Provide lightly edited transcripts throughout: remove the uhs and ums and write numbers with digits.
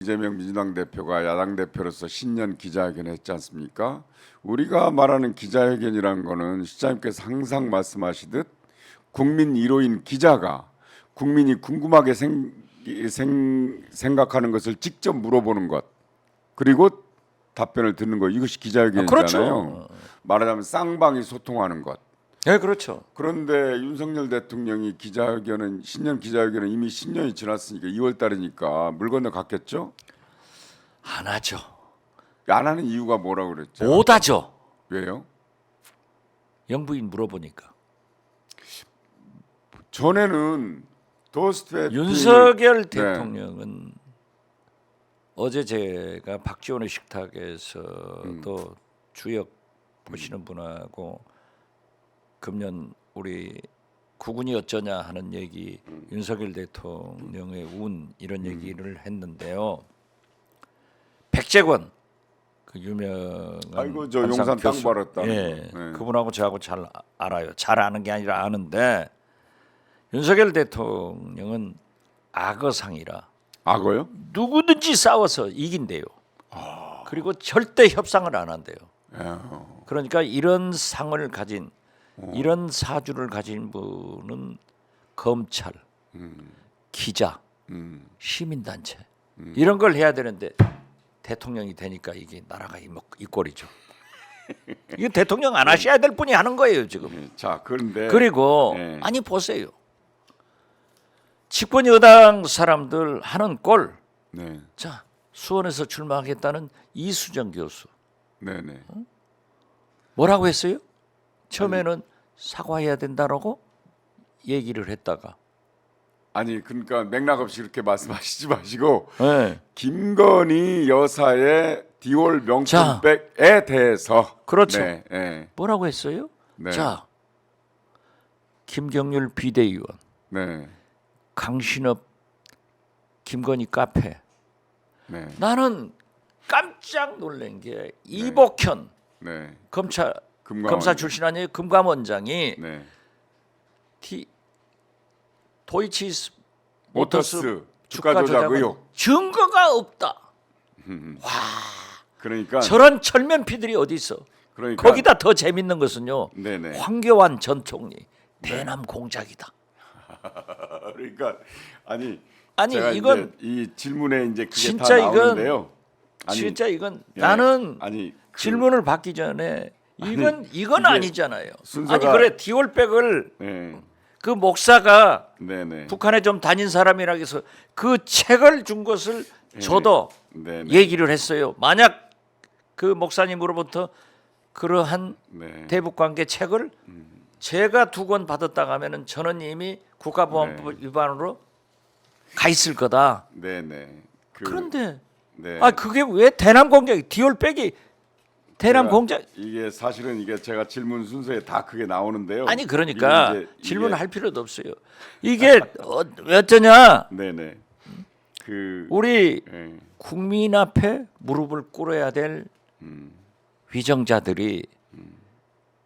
이재명 민주당 대표가 야당 대표로서 신년 기자회견을 했지 않습니까? 우리가 말하는 기자회견이란 거는 시장님께서 항상 말씀하시듯 국민 1호인 기자가 국민이 궁금하게 생각하는 것을 직접 물어보는 것, 그리고 답변을 듣는 것, 이것이 기자회견이잖아요. 그렇죠. 말하자면 쌍방이 소통하는 것. 네, 그렇죠. 그런데 윤석열 대통령이 기자회견은 신년 기자회견은 이미 신년이 지났으니까 2월 달이니까 물 건너 갔겠죠? 안 하죠. 안 하는 이유가 뭐라고 그랬죠? 못 하죠. 왜요? 영부인 물어보니까. 전에는 더스트 윤석열 대통령은 어제 제가 박지원의 식탁에서도 주역 보시는 분하고 금년 우리 국운이 어쩌냐 하는 얘기, 윤석열 대통령의 운 이런 얘기를 했는데요. 백재권 그 유명한 아이고 저 용산 땅 벌었다. 예, 그분하고 저하고 잘 알아요. 잘 아는 게 아니라 아는데 윤석열 대통령은 악어상이라 악어요? 누구든지 싸워서 이긴대요. 그리고 절대 협상을 안 한대요. 그러니까 이런 상을 가진 이런 사주를 가진 분은 검찰, 기자, 시민단체 이런 걸 해야 되는데 대통령이 되니까 이게 나라가 이 꼴이죠. 이거 대통령 안 하셔야 될 분이 하는 거예요 지금. 자, 그런데 그리고 아니 보세요. 집권 여당 사람들 하는 꼴. 네, 자, 수원에서 출마하겠다는 이수정 교수. 네네. 뭐라고 했어요? 처음에는 사과해야 된다라고 얘기를 했다가 아니 그러니까 맥락 없이 이렇게 말씀하시지 마시고 네. 김건희 여사의 디올 명품백에 대해서 그렇죠. 네, 네, 뭐라고 했어요? 네. 자, 김경률 비대위원, 네, 강신업, 김건희 카페. 네, 나는 깜짝 놀란 게 이복현 네, 검사 출신 아니에요? 금감원장이 네. 도이치 모터스 주가 조작 의혹 증거가 없다. 그러니까 저런 철면피들이 어디 있어? 그러니까 거기다 더 재밌는 것은요. 네네. 황교안 전 총리 대남 공작이다. 그러니까 아니 아니 이건 이 질문에 이제 그게 진짜 다 나오는데요. 진짜 이건 예, 나는 아니 질문을 받기 전에 이건 이게 아니잖아요. 순서가- 아니 그래 디올백을 네, 그 목사가 네네. 북한에 좀 다닌 사람이라 해서 그 책을 준 것을 저도 네네. 얘기를 했어요. 만약 그 목사님으로부터 그러한 네. 대북관계 책을 제가 2권 받았다고 하면은 저는 이미 국가보안법 위반으로 가 있을 거다. 네네. 그런데 네. 아 그게 왜 대남 공작 디올백이 대남 제가 공작 이게 사실은 이게 제가 질문 순서에 다 그게 나오는데요. 아니 그러니까 이게 질문을 할 필요도 없어요. 이게 어쩌냐? 네네. 그 우리 예. 국민 앞에 무릎을 꿇어야 될 위정자들이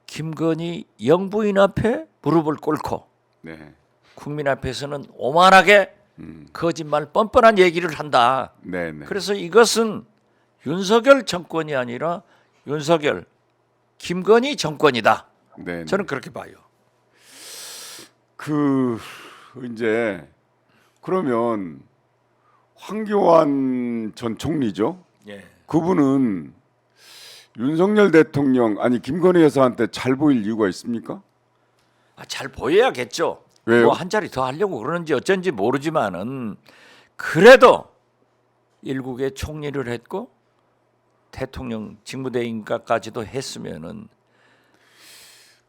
김건희 영부인 앞에 무릎을 꿇고 네. 국민 앞에서는 오만하게 거짓말 뻔뻔한 얘기를 한다. 네네. 그래서 이것은 윤석열 정권이 아니라 윤석열 김건희 정권이다. 네. 저는 그렇게 봐요. 그 이제 그러면 황교안 전 총리죠. 예. 그분은 윤석열 대통령 아니 김건희 여사한테 잘 보일 이유가 있습니까? 잘 보여야겠죠. 왜요? 뭐 한 자리 더 하려고 그러는지 어쩐지 모르지만은 그래도 일국의 총리를 했고 대통령 직무대행까지도 했으면은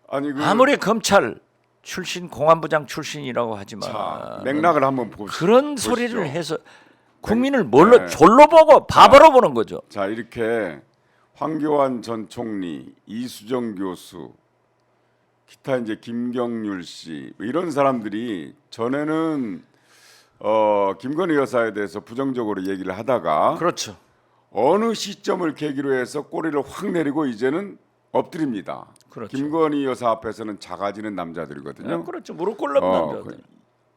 아니 아무리 검찰 출신 공안부장 출신이라고 하지만 자, 맥락을 한번 그런 보시죠. 소리를 해서 국민을 뭘로 네. 졸로 보고 바보로 보는 거죠. 자, 이렇게 황교안 전 총리, 이수정 교수, 기타 이제 김경률 씨 이런 사람들이 전에는 김건희 여사에 대해서 부정적으로 얘기를 하다가 그렇죠. 어느 시점을 계기로 해서 꼬리를 확 내리고 이제는 엎드립니다. 그렇죠. 김건희 여사 앞에서는 작아지는 남자들이거든요. 그렇죠. 무릎 꿇는 남자들.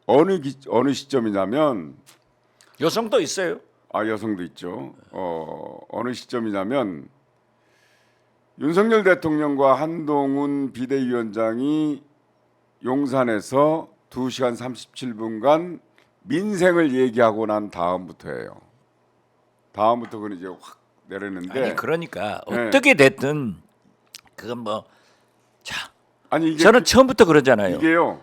어느 시점이냐면 여성도 있어요. 여성도 있죠. 어느 시점이냐면 윤석열 대통령과 한동훈 비대위원장이 용산에서 2시간 37분간 민생을 얘기하고 난 다음부터예요. 다음부터 그는 이제 확 내렸는데. 아니 그러니까 네. 어떻게 됐든 그건 뭐 자. 아니 이게 저는 처음부터 그러잖아요. 이게요.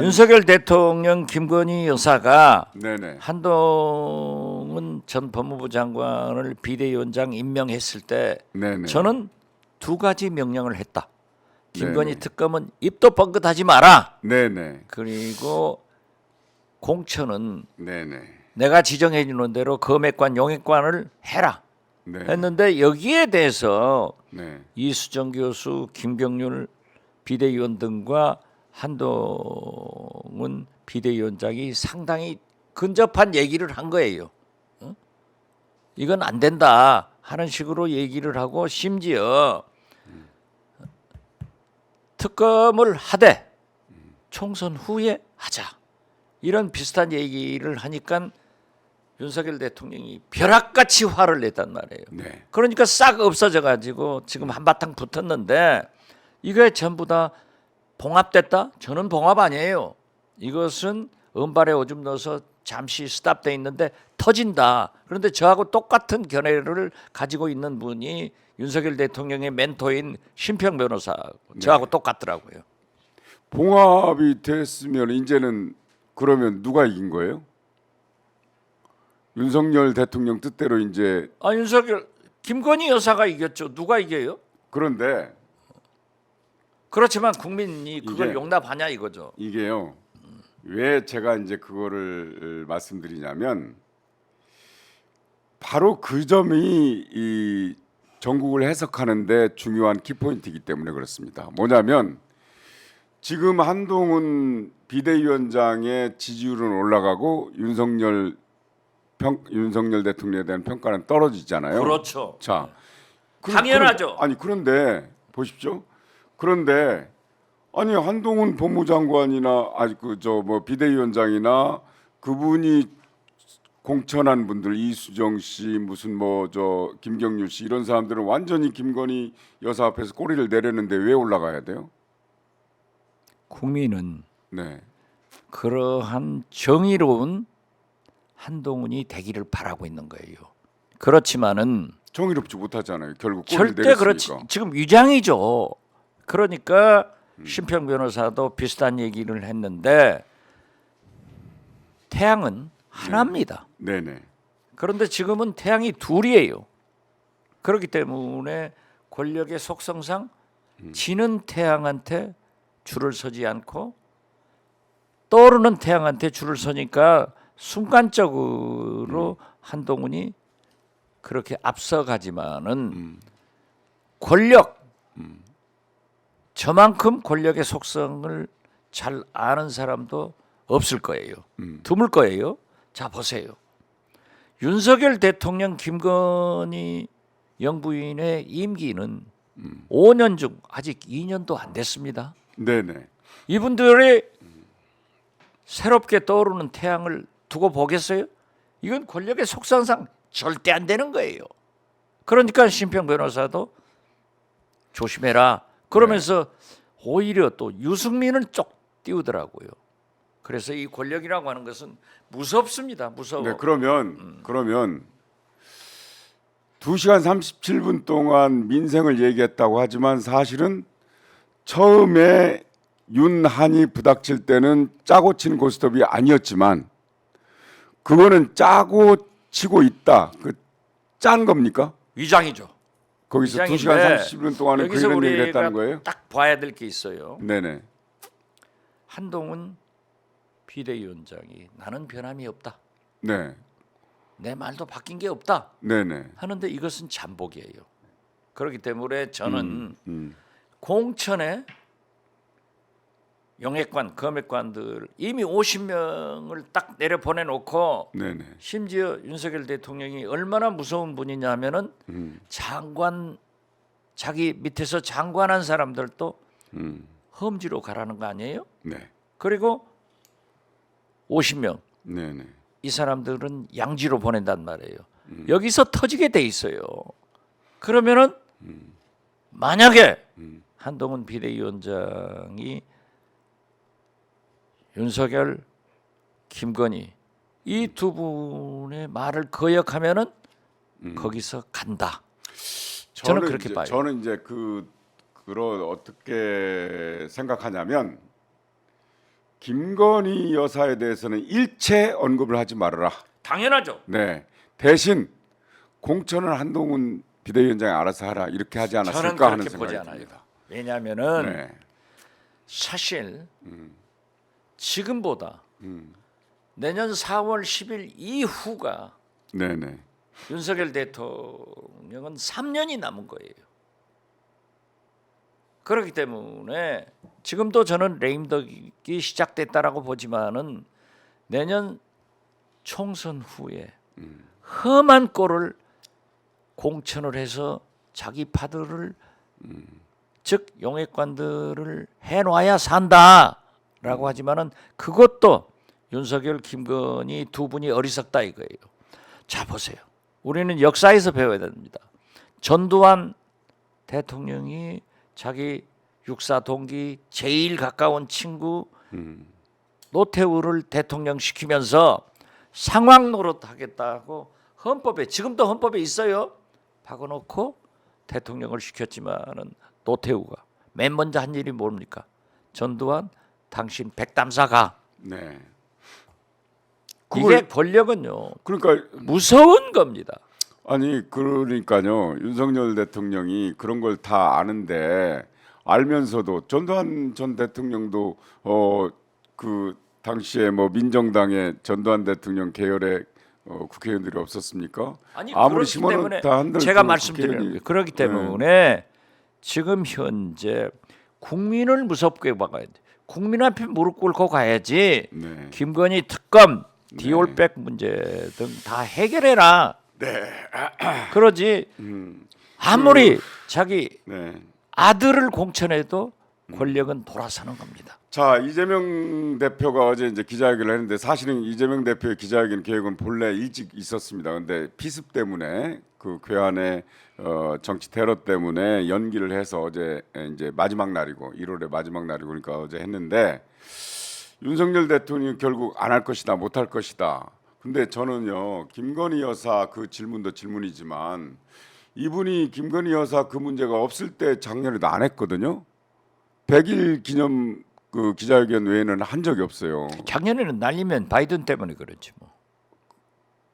윤석열 대통령 김건희 여사가 네네. 한동훈 전 법무부 장관을 비대위원장 임명했을 때 네네. 저는 두 가지 명령을 했다. 김건희 네네. 특검은 입도 뻥긋하지 마라. 네네. 그리고 공천은 네네. 내가 지정해 주는 대로 검액관 용액관을 해라 네. 했는데 여기에 대해서 네. 이수정 교수, 김경률 비대위원 등과 한동훈 비대위원장이 상당히 근접한 얘기를 한 거예요. 이건 안 된다 하는 식으로 얘기를 하고 심지어 특검을 하되 총선 후에 하자 이런 비슷한 얘기를 하니까 윤석열 대통령이 벼락같이 화를 냈단 말이에요. 네. 그러니까 싹 없어져 가지고 지금 한바탕 붙었는데 이게 전부 다 봉합됐다? 저는 봉합 아니에요. 이것은 은발에 오줌 넣어서 잠시 스탑돼 있는데 터진다. 그런데 저하고 똑같은 견해를 가지고 있는 분이 윤석열 대통령의 멘토인 심평 변호사 저하고 똑같더라고요. 봉합이 됐으면 이제는 그러면 누가 이긴 거예요? 윤석열 대통령 뜻대로 이제 윤석열 김건희 여사가 이겼죠. 누가 이겨요? 그런데 그렇지만 국민이 그걸 이게- 용납하냐 이거죠. 이게요. 왜 제가 이제 그거를 말씀드리냐면 바로 그 점이 이 전국을 해석하는데 중요한 키포인트이기 때문에 그렇습니다. 뭐냐면 지금 한동훈 비대위원장의 지지율은 올라가고 윤석열 대통령에 대한 평가는 떨어지잖아요. 그렇죠. 자, 당연하죠. 그런데 보십시오. 그런데 아니 한동훈 법무장관이나 비대위원장이나 그분이 공천한 분들 이수정 씨 무슨 김경률 씨 이런 사람들은 완전히 김건희 여사 앞에서 꼬리를 내렸는데 왜 올라가야 돼요? 국민은 네. 그러한 정의로운 한동훈이 되기를 바라고 있는 거예요. 그렇지만은 정의롭지 못하잖아요. 결국 꼬리를 절대 내렸으니까. 그렇지. 지금 위장이죠. 그러니까 심평 변호사도 비슷한 얘기를 했는데 태양은 하나입니다. 네네. 그런데 지금은 태양이 둘이에요. 그렇기 때문에 권력의 속성상 지는 태양한테 줄을 서지 않고 떠오르는 태양한테 줄을 서니까 순간적으로 한동훈이 그렇게 앞서가지만은 권력 저만큼 권력의 속성을 잘 아는 사람도 없을 거예요. 드물 거예요. 자 보세요. 윤석열 대통령 김건희 영부인의 임기는 5년 중 아직 2년도 안 됐습니다. 네네. 이분들의 새롭게 떠오르는 태양을 두고 보겠어요? 이건 권력의 속성상 절대 안 되는 거예요. 그러니까 심평 변호사도 조심해라. 그러면서 오히려 또 유승민을 쪽 띄우더라고요. 그래서 이 권력이라고 하는 것은 무섭습니다. 무서워. 네, 그러면 2시간 37분 동안 민생을 얘기했다고 하지만 사실은 처음에 윤한이 부닥칠 때는 짜고 치는 고스톱이 아니었지만 그거는 짜고 치고 있다. 그 짠 겁니까? 위장이죠. 거기서 위장인데 2시간 37분 동안은 여기서 그런 얘기를 우리가 했다는 거예요? 딱 봐야 될 게 있어요. 네네. 한동훈 비대위원장이 나는 변함이 없다. 네. 내 말도 바뀐 게 없다. 네네. 하는데 이것은 잠복이에요. 그렇기 때문에 저는 음. 공천에 영액관, 검액관들 이미 50명을 딱 내려 보내놓고 네네. 심지어 윤석열 대통령이 얼마나 무서운 분이냐면은 장관 자기 밑에서 장관한 사람들도 험지로 가라는 거 아니에요? 네. 그리고 50명 네네. 이 사람들은 양지로 보낸단 말이에요. 여기서 터지게 돼 있어요. 그러면은 만약에 한동훈 비대위원장이 윤석열, 김건희 이 두 분의 말을 거역하면은 거기서 간다. 저는 그렇게 이제, 봐요. 저는 이제 그런 어떻게 생각하냐면 김건희 여사에 대해서는 일체 언급을 하지 말아라. 당연하죠. 네. 대신 공천은 한동훈 비대위원장이 알아서 하라 이렇게 하지 저는 않았을까 하는 그렇게 보지 생각이 않아요. 듭니다. 왜냐하면은 네. 사실 지금보다 내년 4월 10일 이후가 네네. 윤석열 대통령은 3년이 남은 거예요. 그렇기 때문에 지금도 저는 레임덕이 시작됐다라고 보지만은 내년 총선 후에 험한 꼴을 공천을 해서 자기 파들을 즉 용액관들을 해놔야 산다라고 하지만은 그것도 윤석열, 김건희 두 분이 어리석다 이거예요. 자 보세요. 우리는 역사에서 배워야 됩니다. 전두환 대통령이 자기 육사 동기 제일 가까운 친구 노태우를 대통령 시키면서 상황 노릇하겠다고 헌법에 지금도 헌법에 있어요. 박아놓고 대통령을 시켰지만은 노태우가 맨 먼저 한 일이 뭡니까? 전두환 당신 백담사가. 네. 이게 권력은요 그러니까 무서운 겁니다. 아니 그러니까요 윤석열 대통령이 그런 걸 다 아는데 알면서도 전두환 전 대통령도 그 당시에 뭐 민정당의 전두환 대통령 계열의 국회의원들이 없었습니까? 아니 아무리 그렇기 심어는 때문에 다 한들 제가 그 말씀드리는 국회의원이- 거예요. 그렇기 때문에 지금 현재 국민을 무섭게 막아야 돼. 국민 앞에 무릎 꿇고 가야지. 네. 김건희 특검, 디올백 문제 등 다 해결해라. 네. 그러지 아무리 자기 네. 아들을 공천해도 권력은 돌아서는 겁니다. 자 이재명 대표가 어제 이제 기자회견을 했는데 사실은 이재명 대표의 기자회견 계획은 본래 일찍 있었습니다. 근데 피습 때문에 그 괴한의 정치 테러 때문에 연기를 해서 어제 이제 마지막 날이고 1월의 마지막 날이고 그러니까 어제 했는데 윤석열 대통령이 결국 안 할 것이다 못 할 것이다. 근데 저는요 김건희 여사 그 질문도 질문이지만 이분이 김건희 여사 그 문제가 없을 때 작년에도 안 했거든요. 100일 기념 그 기자회견 외에는 한 적이 없어요. 작년에는 날리면 바이든 때문에 그렇지 뭐.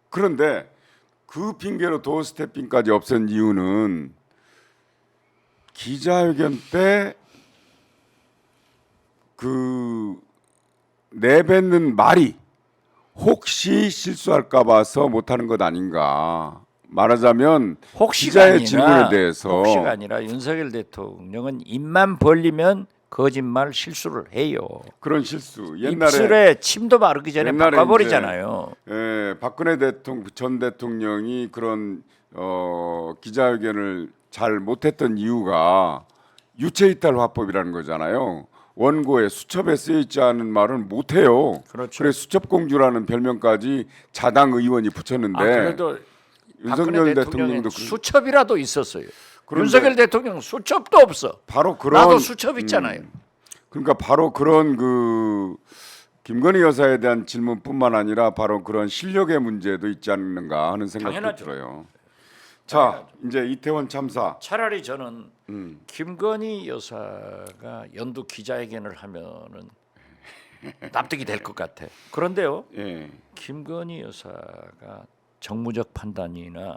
그런데 그 핑계로 도어 스태핑까지 없앤 이유는 기자회견 때 그 내뱉는 말이 혹시 실수할까 봐서 못하는 것 아닌가. 말하자면 혹시가 기자의 아니라, 질문에 대해서 혹시가 아니라 윤석열 대통령은 입만 벌리면 거짓말 실수를 해요. 그런 실수 옛날에 입술에 침도 바르기 전에 옛날에 바꿔버리잖아요. 박근혜 전 대통령이 그런 기자회견을 잘 못했던 이유가 유체이탈 화법이라는 거잖아요. 원고에 수첩에 쓰여 있지 않은 말은 못해요. 그렇죠. 그래서 수첩공주라는 별명까지 자당 의원이 붙였는데 그래도 윤석열 박근혜 대통령도 수첩이라도 있었어요. 그런데 윤석열 대통령 수첩도 없어. 바로 그런 나도 수첩 있잖아요. 그러니까 바로 그런 그 김건희 여사에 대한 질문뿐만 아니라 바로 그런 실력의 문제도 있지 않는가 하는 생각도 당연하죠. 들어요. 자, 이제 이태원 참사. 차라리 저는 김건희 여사가 연두 기자회견을 하면은 납득이 될 것 같아. 그런데요, 예. 김건희 여사가 정무적 판단이나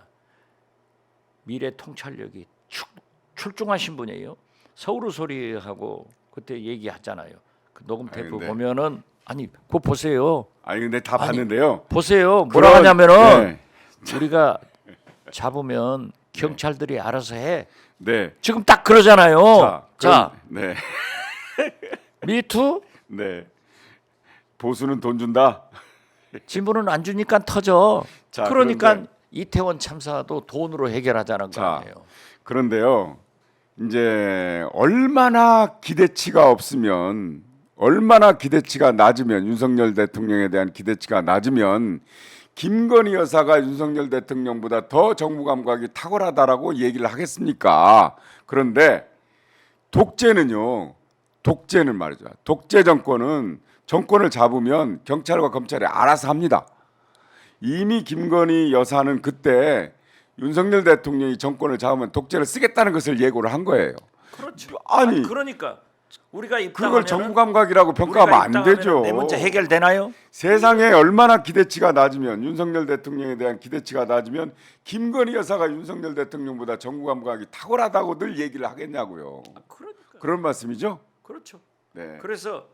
미래 통찰력이 출중하신 분이에요. 서울 소리하고 그때 얘기하잖아요. 그 녹음 테이프 근데- 보면은 아니 그거 보세요. 아니 근데 다 아니, 봤는데요. 보세요. 뭐라 그런- 하냐면은 네. 우리가 잡으면 경찰들이 알아서 해. 네. 지금 딱 그러잖아요. 자, 네. 미투 네. 보수는 돈 준다. 진보는 안 주니까 터져. 자, 그러니까 그런데- 이태원 참사도 돈으로 해결하자는 거 자, 아니에요. 그런데요. 이제 얼마나 기대치가 없으면 얼마나 기대치가 낮으면 윤석열 대통령에 대한 기대치가 낮으면 김건희 여사가 윤석열 대통령보다 더 정부 감각이 탁월하다라고 얘기를 하겠습니까? 그런데 독재는요. 독재는 말이죠. 독재 정권은 정권을 잡으면 경찰과 검찰이 알아서 합니다. 이미 김건희 여사는 그때 윤석열 대통령이 정권을 잡으면 독재를 쓰겠다는 것을 예고를 한 거예요. 그렇죠. 아니, 그러니까 우리가 그걸 입당하면 정부 감각이라고 평가하면 안 되죠. 내 문제 해결되나요? 세상에 얼마나 기대치가 낮으면 윤석열 대통령에 대한 기대치가 낮으면 김건희 여사가 윤석열 대통령보다 정부 감각이 탁월하다고 늘 얘기를 하겠냐고요. 그러니까 그런 말씀이죠? 그렇죠. 네. 그래서